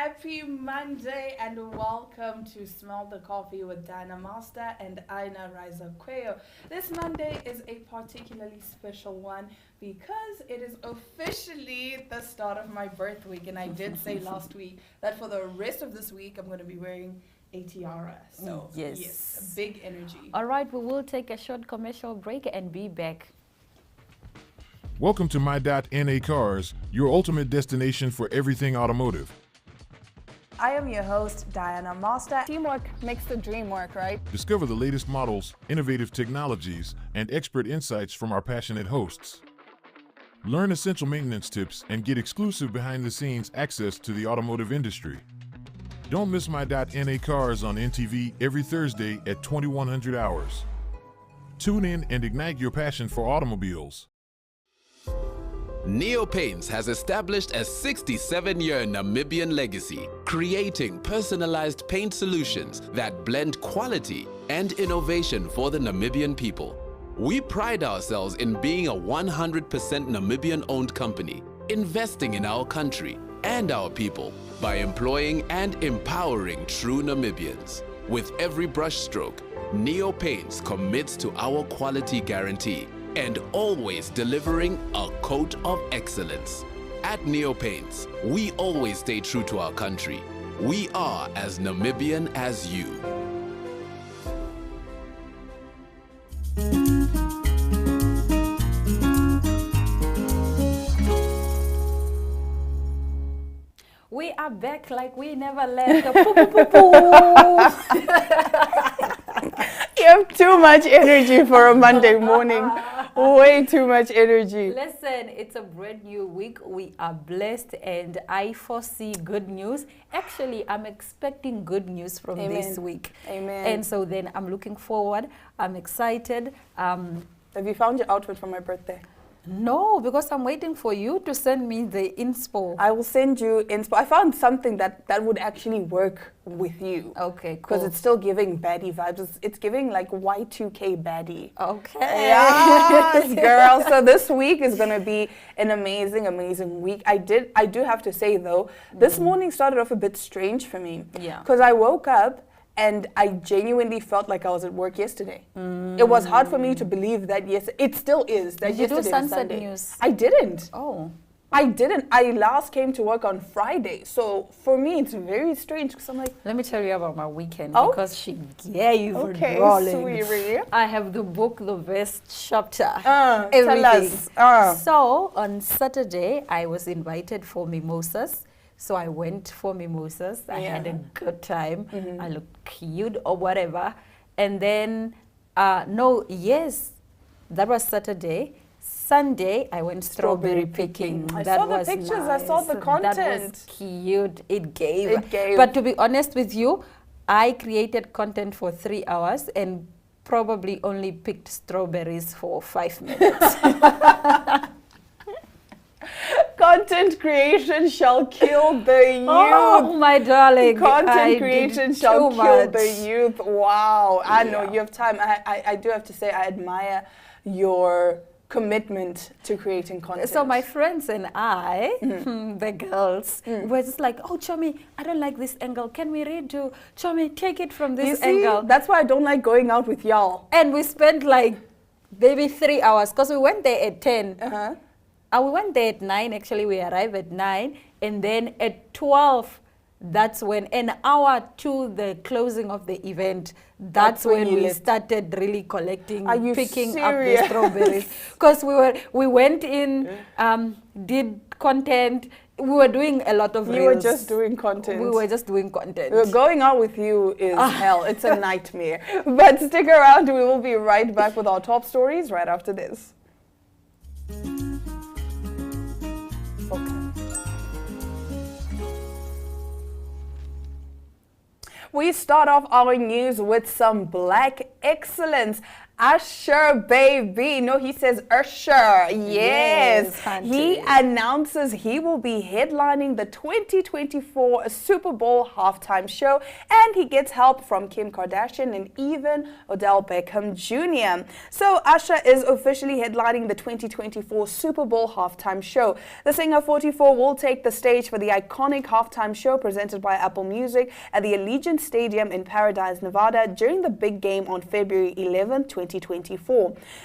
Happy Monday and welcome to Smell the Coffee with Diana Master and Aina Riza Quayo. This Monday is a particularly special one because it is officially the start of my birth week, and I did say last week that for the rest of this week I'm going to be wearing a tiara. So yes, big energy. All right, we will take a short commercial break and be back. Welcome to My.NA Cars, your ultimate destination for everything automotive. I am your host, Diana Master. Teamwork makes the dream work, right? Discover the latest models, innovative technologies, and expert insights from our passionate hosts. Learn essential maintenance tips and get exclusive behind-the-scenes access to the automotive industry. Don't miss My.NA Cars on NTV every Thursday at 2100 hours. Tune in and ignite your passion for automobiles. Neo Paints has established a 67-year Namibian legacy, creating personalized paint solutions that blend quality and innovation for the Namibian people. We pride ourselves in being a 100% Namibian-owned company, investing in our country and our people by employing and empowering true Namibians. With every brushstroke, Neo Paints commits to our quality guarantee and always delivering a coat of excellence. At Neo Paints, we always stay true to our country. We are as Namibian as you. We are back like we never left. Poo, poo, poo, poo. You have too much energy for a Monday morning. Way too much energy. Listen, it's a brand new week. We are blessed and I foresee good news. Actually, I'm expecting good news from this week. Amen. And so then I'm looking forward. I'm excited. Have you found your outfit for my birthday? No, because I'm waiting for you to send me the inspo. I will send you inspo. I found something that would actually work with you. Okay, cool. Because it's still giving baddie vibes. It's giving like Y2K baddie. Okay. Yes, girl. So this week is going to be an amazing, amazing week. I do have to say though, this morning started off a bit strange for me. Yeah. Because I woke up and I genuinely felt like I was at work yesterday. It was hard for me to believe that, yes, it still is. That Did you do yesterday was Sunset Sunday. News? I didn't. Oh. I didn't. I last came to work on Friday. So for me, it's very strange because I'm like, Let me tell you about my weekend Oh? because she gave okay, rolling. sweetie. I have the book, the best chapter, Tell everything. us. So on Saturday, I was invited for mimosas. So I went for mimosas. I had a good time. I looked cute or whatever. And then, that was Saturday. Sunday, I went strawberry picking. I That saw the was pictures, nice. I saw the That content. was cute. It gave. It gave. But to be honest with you, I created content for 3 hours and probably only picked strawberries for 5 minutes. Content creation shall kill the youth. Oh, my darling. Content creation shall kill the youth. Wow. I know Yeah. you have time. I do have to say, I admire your commitment to creating content. So my friends and I, the girls, were just like, oh, Chomi, I don't like this angle. Can we redo? Chomi, take it from you this see, angle. that's why I don't like going out with y'all. And we spent like maybe 3 hours because we went there at 10. We went there at 9, actually. We arrived at 9. And then at 12, that's when, an hour to the closing of the event, that's when we started really collecting, picking up the strawberries. Because we went in, did content. We were doing a lot of reels. You were just doing content. We were just doing content. Going out with you is hell. It's a nightmare. But stick around. We will be right back with our top stories right after this. Okay. We start off our news with some black excellence. Usher, baby. No, he says Usher. Yes. He announces he will be headlining the 2024 Super Bowl halftime show, and he gets help from Kim Kardashian and even Odell Beckham Jr. So Usher is officially headlining the 2024 Super Bowl halftime show. The singer 44 will take the stage for the iconic halftime show presented by Apple Music at the Allegiant Stadium in Paradise, Nevada during the big game on February 11, 2024.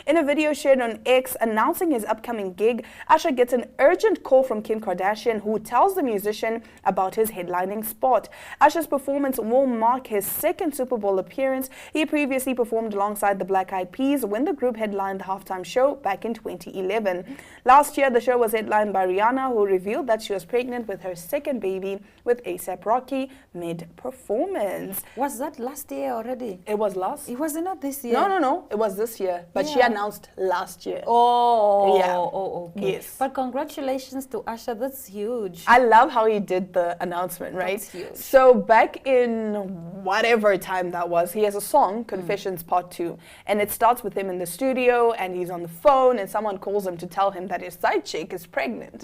In a video shared on X announcing his upcoming gig, Usher gets an urgent call from Kim Kardashian, who tells the musician about his headlining spot. Usher's performance will mark his second Super Bowl appearance. He previously performed alongside the Black Eyed Peas when the group headlined the halftime show back in 2011. Last year, the show was headlined by Rihanna, who revealed that she was pregnant with her second baby with A$AP Rocky mid-performance. Was that last year already? It was last. It was not this year. No. It was this year, but she announced last year. Oh, yeah. Oh, okay. Yes. But congratulations to Usher. That's huge. I love how he did the announcement, right? That's huge. So back in whatever time that was, he has a song, Confessions Part 2, and it starts with him in the studio, and he's on the phone, and someone calls him to tell him that his side chick is pregnant.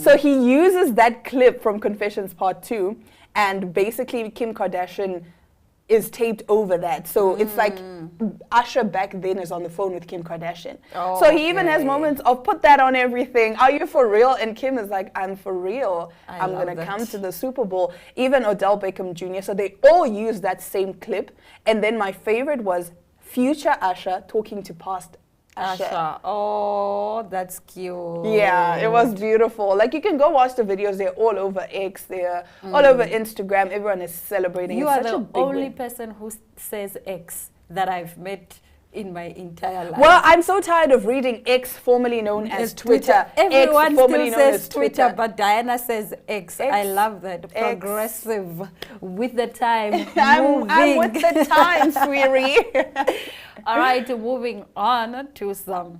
So he uses that clip from Confessions Part 2, and basically Kim Kardashian is taped over that. So it's like Usher back then is on the phone with Kim Kardashian. Oh, so he even has moments of put that on everything. Are you for real? And Kim is like, I'm for real. I'm going to come to the Super Bowl. Even Odell Beckham Jr. So they all use that same clip. And then my favorite was future Usher talking to past Usher. Oh, that's cute. Yeah, it was beautiful. Like, you can go watch the videos. They're all over X. They're all over Instagram. Everyone is celebrating. You it's are such a the big only win. person who says X that I've met in my entire life. Well, I'm so tired of reading X, formerly known as Twitter. Everyone X, formerly still known says as Twitter, but Diana says X. I X, love that. Progressive, with the time, I'm with the times, sweetie. All right, moving on to some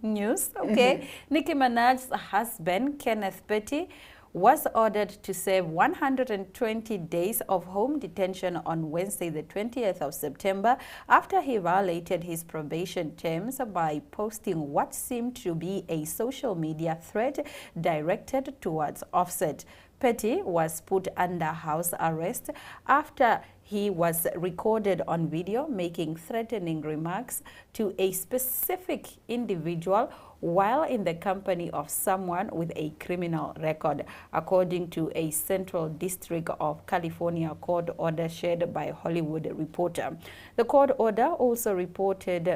news. Okay. Nicki Minaj's husband, Kenneth Petty, was ordered to serve 120 days of home detention on Wednesday, the 20th of September, after he violated his probation terms by posting what seemed to be a social media threat directed towards Offset. Petty was put under house arrest after he was recorded on video making threatening remarks to a specific individual while in the company of someone with a criminal record, according to a Central District of California court order shared by Hollywood Reporter. The court order also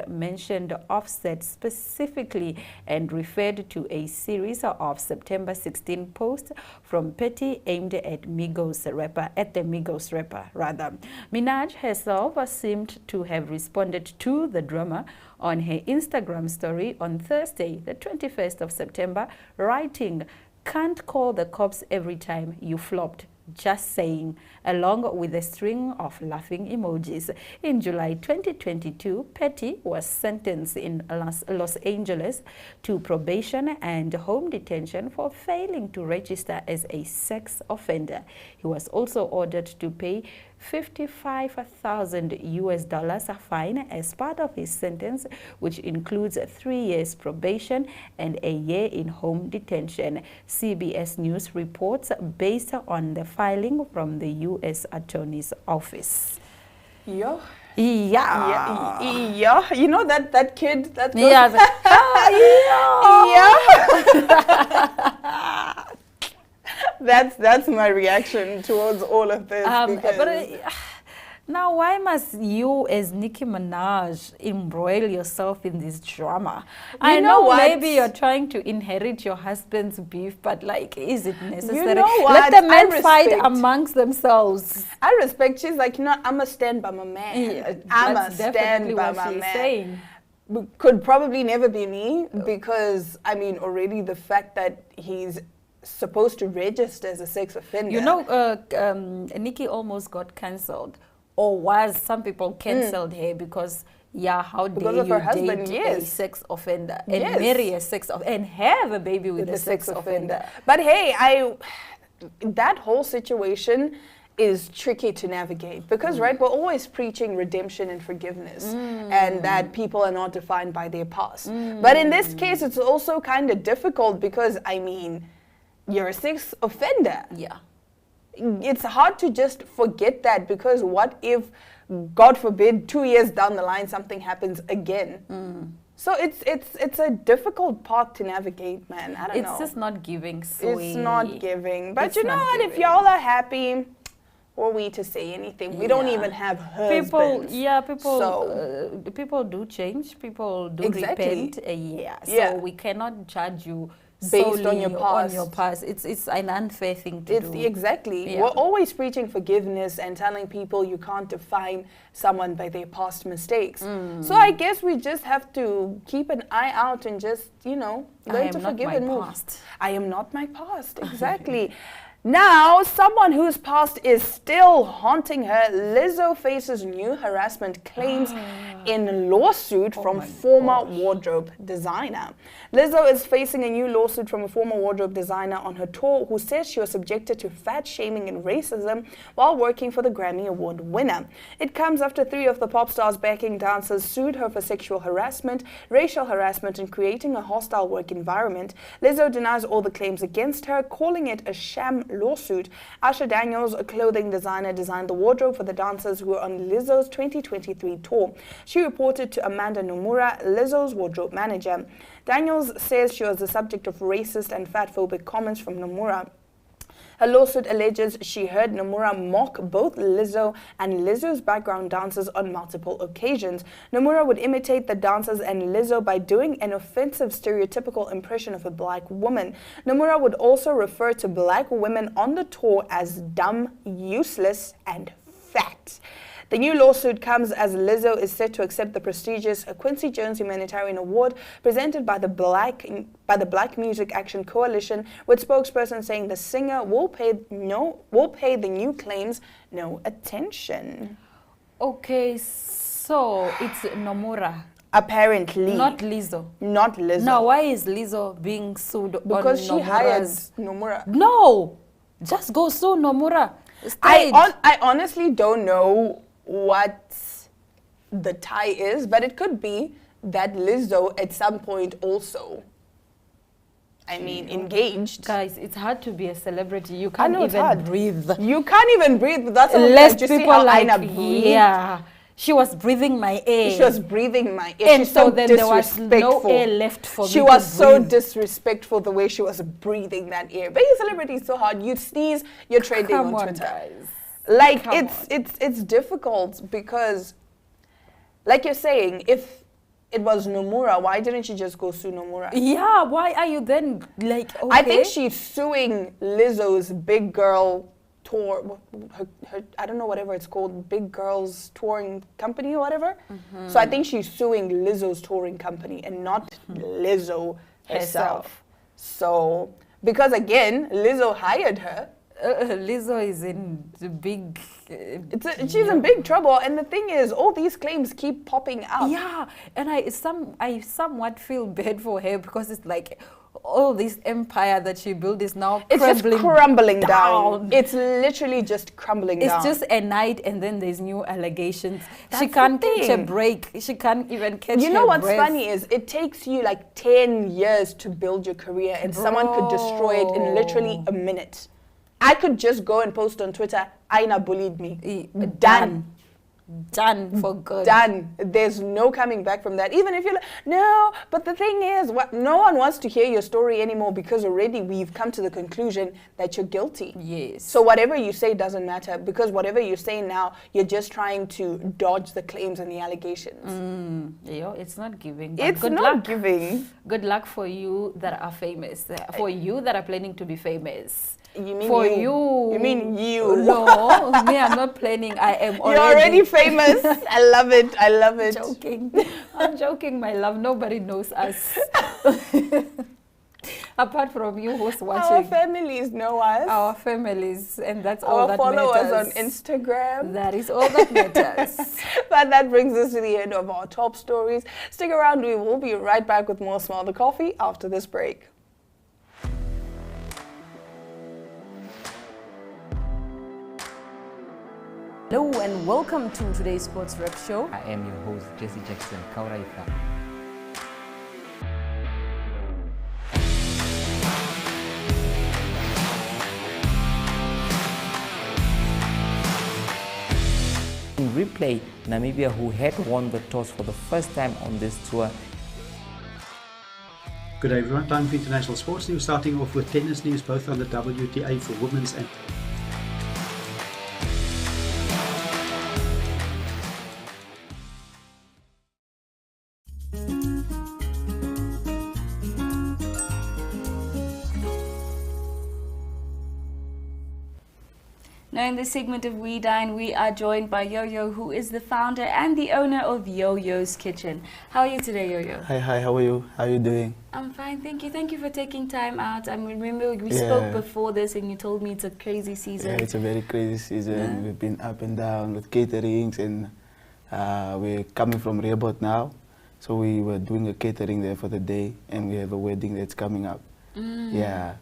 mentioned Offset specifically and referred to a series of September 16 posts from Petty aimed at the Migos rapper. Minaj herself seemed to have responded to the drama on her Instagram story on Thursday, the 21st of September, writing, "Can't call the cops every time you flopped. Just saying," along with a string of laughing emojis. In July 2022, Petty was sentenced in Los Angeles to probation and home detention for failing to register as a sex offender. He was also ordered to pay $55,000 fine as part of his sentence, which includes 3 years probation and a year in home detention. CBS News reports based on the filing from the U.S. Attorney's Office. Yeah. Yeah. You know that kid that goes, Yeah. yeah. That's my reaction towards all of this. Now, why must you, as Nicki Minaj, embroil yourself in this drama? I know what? maybe you're trying to inherit your husband's beef, but like, is it necessary? You know what? Let the men I fight respect. amongst themselves. I respect. She's like, you know, I'ma stand by my man. Yeah, I'ma that's stand definitely by what my she's man. saying. Could probably never be me because, I mean, already the fact that he's supposed to register as a sex offender. You know, Nicki almost got cancelled, or was some people cancelled her because, how dare of her you husband, date yes. a sex offender and Yes. marry a sex offender and have a baby with a the sex offender. But hey, that whole situation, is tricky to navigate because, right, we're always preaching redemption and forgiveness and that people are not defined by their past. But in this case, it's also kind of difficult because, I mean, you're a sex offender. Yeah. It's hard to just forget that because what if, God forbid, 2 years down the line, something happens again? So it's a difficult path to navigate, man. I don't know. It's just not giving, sweet. It's not giving. But It's you know not what? If giving. y'all are happy, who are we to say anything? We don't Yeah. even have husbands. People do change. People do Exactly. repent. So Yeah. we cannot judge you Based on solely your past. It's an unfair thing to do. Exactly. Yeah. We're always preaching forgiveness and telling people you can't define someone by their past mistakes. So I guess we just have to keep an eye out and just, learn to forgive and move. Past. I am not my past. Exactly. Now, someone whose past is still haunting her, Lizzo faces new harassment claims in lawsuit from former wardrobe designer. Lizzo is facing a new lawsuit from a former wardrobe designer on her tour who says she was subjected to fat shaming and racism while working for the Grammy Award winner. It comes after 3 of the pop star's backing dancers sued her for sexual harassment, racial harassment, and creating a hostile work environment. Lizzo denies all the claims against her, calling it a sham lawsuit. Asha Daniels, a clothing designer, designed the wardrobe for the dancers who were on Lizzo's 2023 tour. She reported to Amanda Nomura, Lizzo's wardrobe manager. Daniels says she was the subject of racist and fatphobic comments from Nomura. Her lawsuit alleges she heard Nomura mock both Lizzo and Lizzo's background dancers on multiple occasions. Nomura would imitate the dancers and Lizzo by doing an offensive stereotypical impression of a black woman. Nomura would also refer to black women on the tour as dumb, useless, and fat. The new lawsuit comes as Lizzo is set to accept the prestigious Quincy Jones Humanitarian Award presented by the Black Music Action Coalition, with spokesperson saying the singer will pay the new claims no attention. Okay, so it's Nomura, Apparently. not Lizzo. Not Lizzo. Now, why is Lizzo being sued because on she hired Nomura's? Nomura. No, just go sue Nomura. I honestly don't know what the tie is, but it could be that Lizzo at some point also, engaged. Guys, it's hard to be a celebrity. You I can't know it's even hard. breathe. You can't even breathe without someone Less like, you see people how like, Aina breathed? yeah, she was breathing my air. She was breathing my air. and She's so so then there was disrespectful. no air left for She me was to so breathe. disrespectful the way she was breathing that air. Being a celebrity is so hard. You sneeze, you're trending Come on on, Twitter. guys. Like Come it's difficult because, like you're saying, if it was Nomura, why didn't she just go sue Nomura? Yeah, why are you then like, okay? I think she's suing Lizzo's Big Girl tour, her I don't know, whatever it's called, Big Girls Touring Company or whatever. So I think she's suing Lizzo's touring company and not Lizzo herself. So, because again, Lizzo hired her. Lizzo is in the big... She's in big trouble, and the thing is, all these claims keep popping up. Yeah, and I somewhat feel bad for her because it's like all this empire that she built is now It's just crumbling down. It's literally just crumbling down. It's just a night and then there's new allegations. That's She can't the catch a thing. break. She can't even catch You know her what's breath. funny is it takes you like 10 years to build your career, and someone could destroy it in literally a minute. I could just go and post on Twitter, Aina bullied me. Done. Done for good. Done. There's no coming back from that. Even if you're like, no, but the thing is, no one wants to hear your story anymore because already we've come to the conclusion that you're guilty. Yes. So whatever you say doesn't matter because whatever you say now, you're just trying to dodge the claims and the allegations. It's not giving. But It's good not luck. giving. Good luck for you that are famous. For you that are planning to be famous. You mean For you? You mean you? No, me, I'm not planning. I am already. You're already famous. I love it. I love it. Joking. I'm joking, my love. Nobody knows us. Apart from you who's Our watching. families know us. Our families, and that's all Our that followers matters. on Instagram. That is all that matters. But that brings us to the end of our top stories. Stick around. We will be right back with more Smell the Coffee after this break. Hello and welcome to today's Sports Rep Show. I am your host, Jesse Jackson Kauraifa. In replay, Namibia, who had won the toss for the first time on this tour. Good day everyone, time for international sports news, starting off with tennis news, both on the WTA for women's and Now in this segment of We Dine, we are joined by Yo-Yo, who is the founder and the owner of Yo-Yo's Kitchen. How are you today, Yo-Yo? Hi, how are you? How are you doing? I'm fine, thank you. Thank you for taking time out. I remember we spoke before this and you told me it's a crazy season. Yeah, it's a very crazy season. Yeah. We've been up and down with caterings, and we're coming from Rehoboth now. So we were doing a catering there for the day, and we have a wedding that's coming up. Yeah.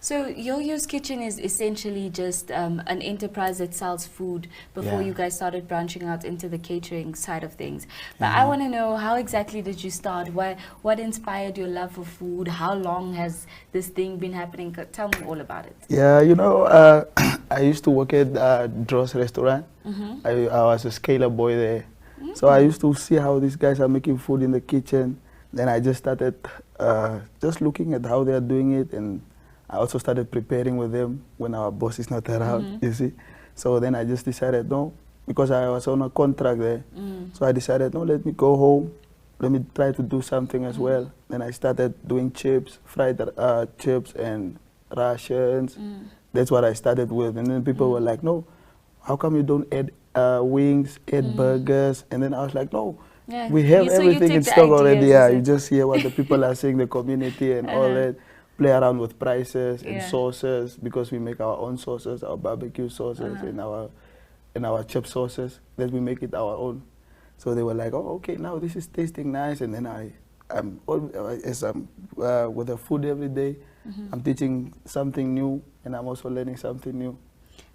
So Yo-Yo's Kitchen is essentially just an enterprise that sells food before you guys started branching out into the catering side of things. But I want to know, how exactly did you start? What inspired your love for food? How long has this thing been happening? Tell me all about it. Yeah, you know, I used to work at Dross restaurant. I was a scaler boy there. So I used to see how these guys are making food in the kitchen. Then I just started just looking at how they are doing it, and I also started preparing with them when our boss is not around, you see. So then I just decided, no, because I was on a contract there. So I decided, no, let me go home. Let me try to do something as well. Then I started doing chips, fried chips and rations. That's what I started with. And then people were like, no, how come you don't add wings, add burgers? And then I was like, no, we have everything in stock already. Yeah, you just hear what the people are saying, the community and all that. Play around with prices and sauces, because we make our own sauces, our barbecue sauces and our chip sauces, that we make it our own. So they were like, oh, okay, now this is tasting nice. And then I'm with the food every day, I'm teaching something new, and I'm also learning something new.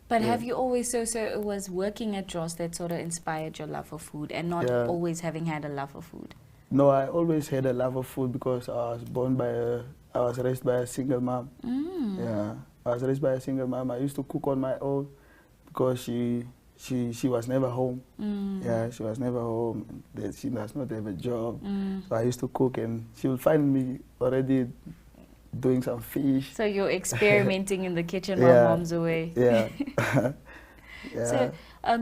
But have you always, so it was working at Dross that sort of inspired your love for food, and not always having had a love for food? No, I always had a love of food because I was raised by a single mom. Yeah, I was raised by a single mom. I used to cook on my own because she was never home. Yeah, she was never home. She does not have a job. So I used to cook, and she would find me already doing some fish. So you're experimenting in the kitchen while mom's away. Yeah. So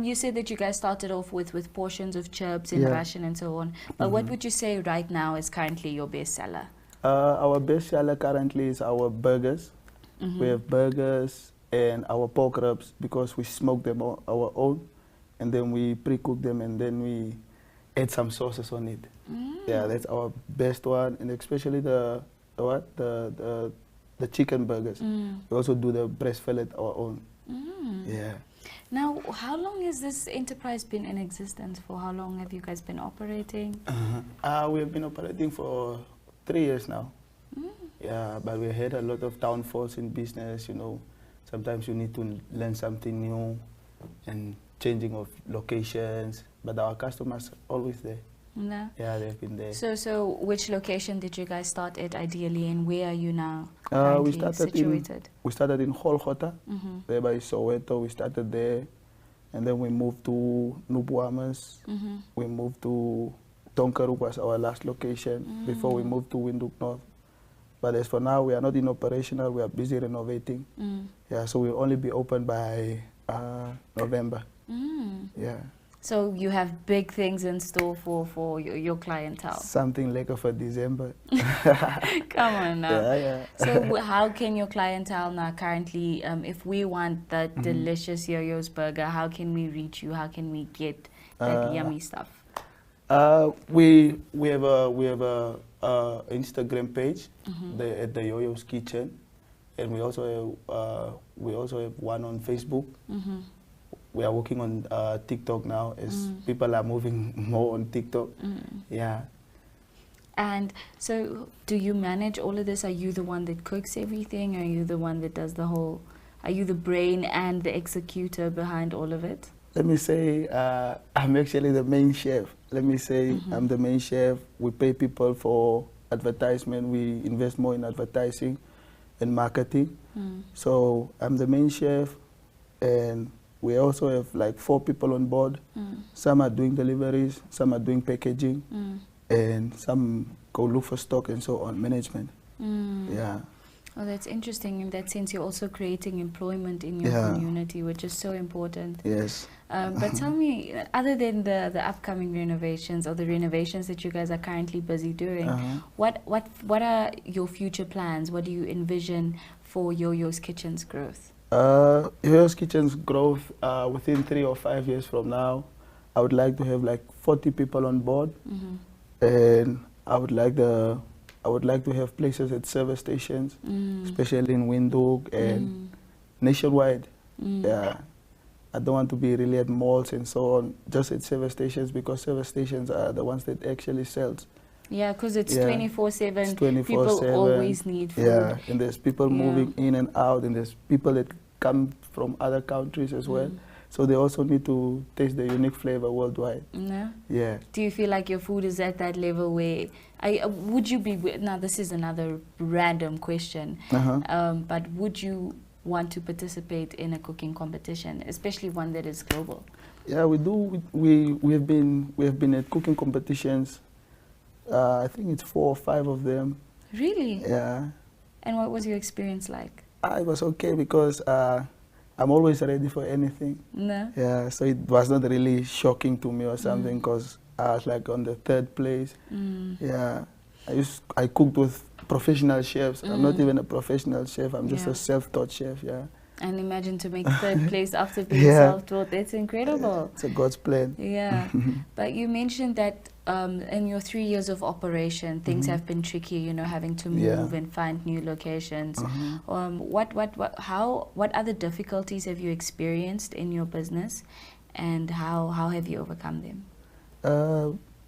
you said that you guys started off with portions of chips and ration and so on. But what would you say right now is currently your best seller? Our best seller currently is our burgers. We have burgers and our pork ribs, because we smoke them our own, and then we pre-cook them, and then we add some sauces on it. Yeah, that's our best one, and especially the chicken burgers. We also do the breast fillet our own. Yeah. Now, how long has this enterprise been in existence for? How long have you guys been operating? We have been operating for 3 years now. Yeah, but we had a lot of downfalls in business, you know. Sometimes you need to learn something new and changing of locations, but our customers are always there. No. Yeah, they've been there. So which location did you guys start at ideally, and where are you now we started in Golgotha, there by Soweto. We started there, and then we moved to Nubuamas. We moved to Donkerhoek was our last location before we moved to Windhoek North. But as for now, we are not in operational. We are busy renovating. Yeah, so we'll only be open by November. Yeah. So you have big things in store for your clientele. Something like for December. Come on now. Yeah. So how can your clientele now currently, if we want that delicious Yo-Yo's burger, how can we reach you? How can we get that yummy stuff? We have a Instagram page, at the Yo-Yo's Kitchen, and we also have one on Facebook. We are working on TikTok now, as people are moving more on TikTok. Yeah. And so, do you manage all of this? Are you the one that cooks everything? Are you the one that does the whole? Are you the brain and the executor behind all of it? let me say I'm actually the main chef. Let me say I'm the main chef. We pay people for advertisement. We invest more in advertising and marketing. So I'm the main chef, and we also have like 4 people on board. Some are doing deliveries, some are doing packaging, and some go look for stock and so on, management. Yeah. Oh, that's interesting. In that sense, you're also creating employment in your community, which is so important. Yes. But tell me, other than the upcoming renovations or the renovations that you guys are currently busy doing, what are your future plans? What do you envision for Yo-Yo's Kitchen's growth? Yo-Yo's Kitchen's growth within 3 or 5 years from now, I would like to have like 40 people on board, and I would like to have places at service stations, especially in Windhoek and nationwide. Yeah, I don't want to be really at malls and so on, just at service stations, because service stations are the ones that actually sells. Yeah, because it's 24/7. It's 24/7. People always need food. Yeah, and there's people moving in and out, and there's people that come from other countries as well. So they also need to taste the unique flavor worldwide. No? Yeah. Do you feel like your food is at that level where, would you be, now this is another random question, but would you want to participate in a cooking competition, especially one that is global? Yeah, we do. We have been at cooking competitions. I think it's 4 or 5 of them. Really? Yeah. And what was your experience like? It was okay because I'm always ready for anything. No? Yeah, so it was not really shocking to me or something, because I was like on the 3rd place. Yeah, I cooked with professional chefs. I'm not even a professional chef. I'm just a self-taught chef. Yeah. And imagine to make 3rd place after being self-taught. That's incredible. It's a God's plan. Yeah. But you mentioned that in your 3 years of operation, things have been tricky, you know, having to move and find new locations. What other difficulties have you experienced in your business, and how have you overcome them?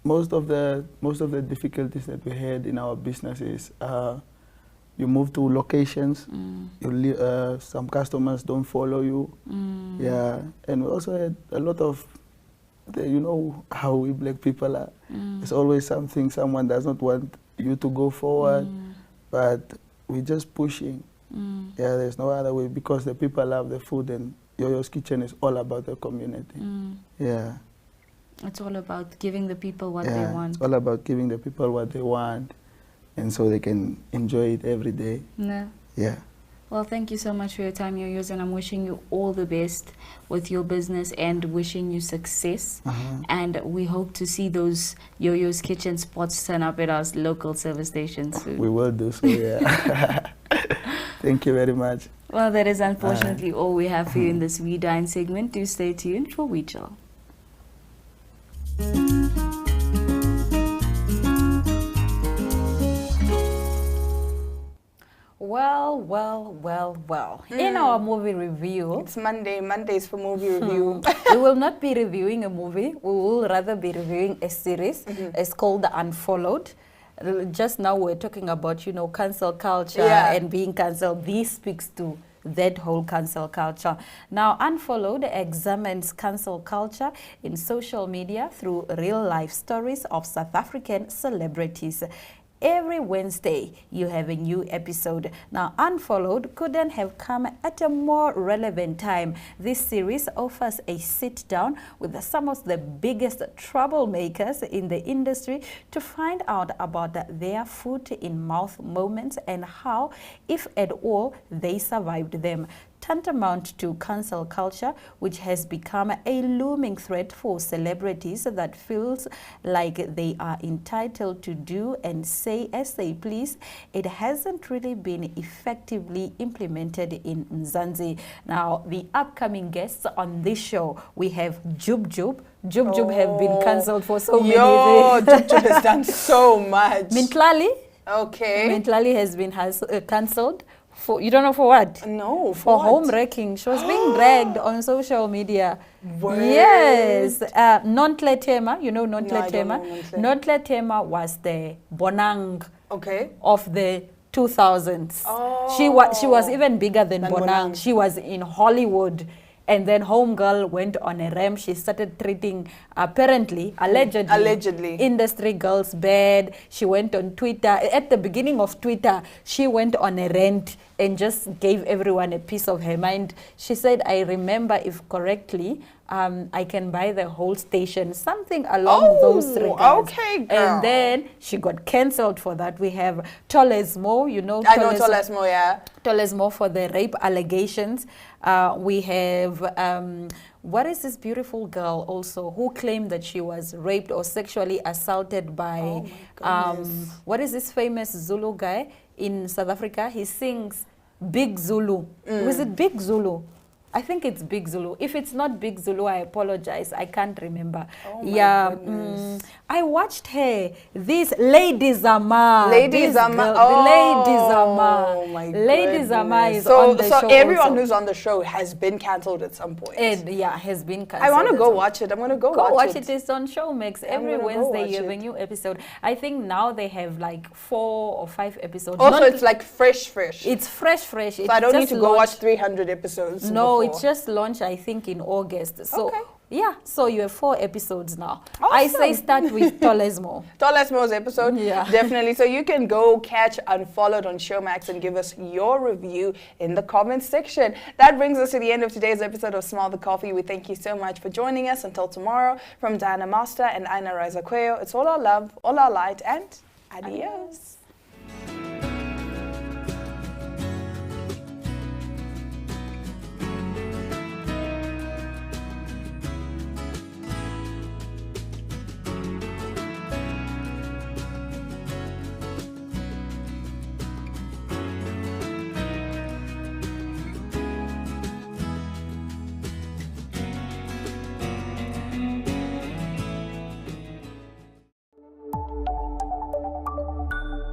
Most of the difficulties that we had in our business is you move to locations, some customers don't follow you. Yeah, and we also had a lot of, you know how we black people are. There's always someone does not want you to go forward, but we're just pushing. Yeah, there's no other way, because the people love the food, and Yo-Yo's Kitchen is all about the community. Yeah. It's all about giving the people what they want. It's all about giving the people what they want, and so they can enjoy it every day. No. Yeah. Well, thank you so much for your time, Yo-Yos, and I'm wishing you all the best with your business and wishing you success. And we hope to see those Yo-Yo's Kitchen spots turn up at our local service stations soon. We will do so, yeah. Thank you very much. Well, that is unfortunately all we have for you in this We Dine segment. Do stay tuned for We Chill. Well. In our movie review... It's Mondays for movie review. We will not be reviewing a movie. We will rather be reviewing a series. It's called The Unfollowed. Just now we're talking about, you know, cancel culture and being cancelled. This speaks to that whole cancel culture. Now, Unfollowed examines cancel culture in social media through real-life stories of South African celebrities. Every Wednesday, you have a new episode. Now, Unfollowed couldn't have come at a more relevant time. This series offers a sit-down with some of the biggest troublemakers in the industry to find out about their foot-in-mouth moments and how, if at all, they survived them. Tantamount to cancel culture, which has become a looming threat for celebrities that feels like they are entitled to do and say as they please. It hasn't really been effectively implemented in Mzansi. Now, the upcoming guests on this show, we have Jub Jub. Jub Jub have been cancelled for so many Jub Jub has done so much. Mintlali. Okay. Mintlali has been cancelled. For, you don't know for what? No. For home wrecking. She was being dragged on social media. Word. Yes. Nontle Tema, you know Nontle Tema? Nontle Tema was the Bonang okay. of the 2000s. Oh. She was even bigger than Bonang. She was in Hollywood. And then Homegirl went on a ramp. She started treating, allegedly, industry girls bad. She went on Twitter. At the beginning of Twitter, she went on a rant and just gave everyone a piece of her mind. She said, I remember, if correctly, I can buy the whole station, something along those regards. Okay, girl. And then she got cancelled for that. We have Tolesmo, you know. I know Tolesmo, yeah. Tolesmo for the rape allegations. We have, what is this beautiful girl also who claimed that she was raped or sexually assaulted by, what is this famous Zulu guy in South Africa? He sings Big Zulu. Was it Big Zulu? I think it's Big Zulu. If it's not Big Zulu, I apologize. I can't remember. Oh my goodness. I watched her. This Lady Zama. Lady Zama. Lady Zama. Oh my Lady Zama is so, on the show. So everyone also. who's on the show has been cancelled at some point. Has been cancelled. I want to go watch it. I'm going to go watch it. It's on Showmax. Every Wednesday you have a new episode. I think now they have like 4 or 5 episodes. Also, it's like fresh. It's fresh. So I don't need to go watch 300 episodes. No, it just launched, I think, in August. So, yeah, so you have 4 episodes now. Awesome. I say start with Tolesmo. Tolesmo's episode, definitely. So you can go catch Unfollowed on Showmax and give us your review in the comments section. That brings us to the end of today's episode of Smell the Coffee. We thank you so much for joining us. Until tomorrow, from Diana Master and Aina Raiza Cuello, it's all our love, all our light, and adios.